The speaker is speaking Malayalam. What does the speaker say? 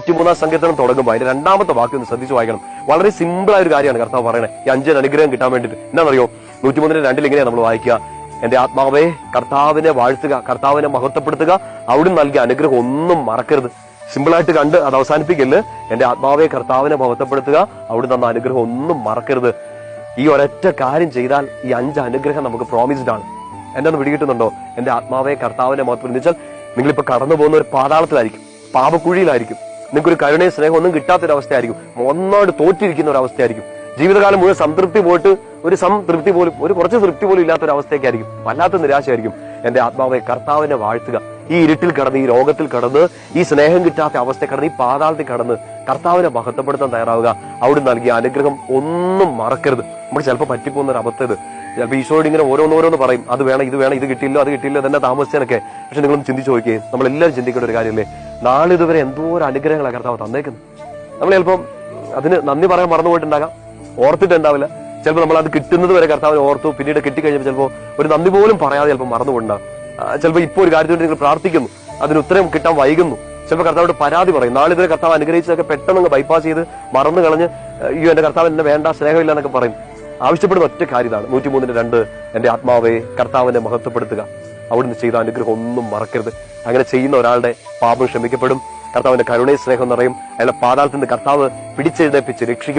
53 സങ്കീർത്തനം തുടങ്ങുമ്പോൾ അതിന്റെ രണ്ടാമത്തെ വാക്യം ഒന്ന് ശ്രദ്ധിച്ചു വായിക്കണം. വളരെ സിമ്പിൾ ആയ ഒരു കാര്യമാണ് കർത്താവ് പറയണത് ഈ 5 അനുഗ്രഹം കിട്ടാൻ വേണ്ടിയിട്ട്. എന്താണെന്നറിയോ? 103:2 ഇങ്ങനെയാണ് നമ്മൾ വായിക്കുക: എന്റെ ആത്മാവേ കർത്താവിനെ വാഴ്ത്തുക, കർത്താവിനെ മഹത്വപ്പെടുത്തുക, അവിടുന്ന് നൽകിയ അനുഗ്രഹം ഒന്നും മറക്കരുത്. സിമ്പിളായിട്ട് കണ്ട് അത് അവസാനിപ്പിക്കല്. എന്റെ ആത്മാവെ കർത്താവിനെ മഹത്വപ്പെടുത്തുക, അവിടുന്ന് തന്ന അനുഗ്രഹം ഒന്നും മറക്കരുത്. ഈ ഒരൊറ്റ കാര്യം ചെയ്താൽ ഈ 5 അനുഗ്രഹം നമുക്ക് പ്രോമിസ്ഡ് ആണ്. എന്നെ ഒന്ന് പിടികിട്ടുന്നുണ്ടോ? എന്റെ ആത്മാവെ കർത്താവിനെ മഹത്വപ്പെടുത്തുക. നിങ്ങളിപ്പോ കടന്നു പോകുന്ന ഒരു പാതാളത്തിലായിരിക്കും, പാപക്കുഴിയിലായിരിക്കും, നിങ്ങൾക്കൊരു കരുണയും സ്നേഹം ഒന്നും കിട്ടാത്തൊരവസ്ഥയായിരിക്കും, ഒന്നോട് തോറ്റിരിക്കുന്ന ഒരു അവസ്ഥയായിരിക്കും. ജീവിതകാലം മുഴുവൻ സംതൃപ്തി പോയിട്ട് ഒരു സംതൃപ്തി പോലും, ഒരു കുറച്ച് തൃപ്തി പോലും ഇല്ലാത്തൊരു അവസ്ഥയൊക്കെയായിരിക്കും. വല്ലാത്ത നിരാശയായിരിക്കും. എന്റെ ആത്മാവെ കർത്താവിനെ വാഴ്ത്തുക. ഈ ഇരുട്ടിൽ കടന്ന്, ഈ രോഗത്തിൽ കടന്ന്, ഈ സ്നേഹം കിട്ടാത്ത അവസ്ഥ കടന്ന്, ഈ പാതാളത്തിൽ കടന്ന് കർത്താവിനെ മഹത്വപ്പെടുത്താൻ തയ്യാറാവുക. അവിടെ നൽകിയ അനുഗ്രഹം ഒന്നും മറക്കരുത്. നമുക്ക് ചിലപ്പോൾ പറ്റിപ്പോകുന്ന ഒരു അബദ്ധം ഇത്. ചിലപ്പോൾ ഈശോയോട് ഇങ്ങനെ ഓരോന്നോരോന്ന് പറയും, അത് വേണം, ഇത് വേണം, ഇത് കിട്ടിയില്ലോ, അത് കിട്ടിയില്ലോ, തന്നെ താമസിച്ചതൊക്കെ. പക്ഷെ നിങ്ങളൊന്ന് ചിന്തിച്ചു നോക്കിയേ, നമ്മളെല്ലാവരും ചിന്തിക്കേണ്ട ഒരു കാര്യമല്ലേ, നാളിതുവരെ എന്തോരം അനുഗ്രഹങ്ങളാണ് കർത്താവ് തന്നേക്കുന്നത്. നമ്മൾ ചിലപ്പം അതിന് നന്ദി പറയാൻ മറന്നുപോയിട്ടുണ്ടാകാം, ഓർത്തിട്ടുണ്ടാവില്ല. ചിലപ്പോൾ നമ്മൾ അത് കിട്ടുന്നത് വരെ കർത്താവിനെ ഓർത്തു, പിന്നീട് കിട്ടിക്കഴിഞ്ഞപ്പോൾ ചിലപ്പോൾ ഒരു നന്ദി പോലും പറയാതെ ചിലപ്പോൾ മറന്നുപോയിട്ടുണ്ടാകും. ചിലപ്പോൾ ഇപ്പോൾ ഒരു കാര്യത്തിന് നിങ്ങൾ പ്രാർത്ഥിക്കുന്നു, അതിന് ഉത്തരം കിട്ടാൻ വൈകുന്നു. ചിലപ്പോൾ കർത്താവോട് പരാതി പറയും. നാളിതുവരെ കർത്താവ് അനുഗ്രഹിച്ചതൊക്കെ പെട്ടെന്ന് ബൈപ്പാസ് ചെയ്ത് മറന്നു കളഞ്ഞ്, അയ്യോ എന്റെ കർത്താവ് എന്നെ വേണ്ട, സ്നേഹമില്ല എന്നൊക്കെ പറയും. ആവശ്യപ്പെടുന്ന ഒറ്റ കാര്യം ഇതാണ്, 103:2 എന്റെ ആത്മാവെ കർത്താവിനെ മഹത്വപ്പെടുത്തുക, അവിടുന്ന് ചെയ്ത അനുഗ്രഹം ഒന്നും മറക്കരുത്. അങ്ങനെ ചെയ്യുന്ന ഒരാളുടെ പാപം ക്ഷമിക്കപ്പെടും, കർത്താവിന്റെ കരുണയും സ്നേഹം നിറയും, അയാളെ പാതാളത്തിൽ നിന്ന് കർത്താവ് പിടിച്ചെഴുന്നേൽപ്പിച്ച് രക്ഷിക്കും.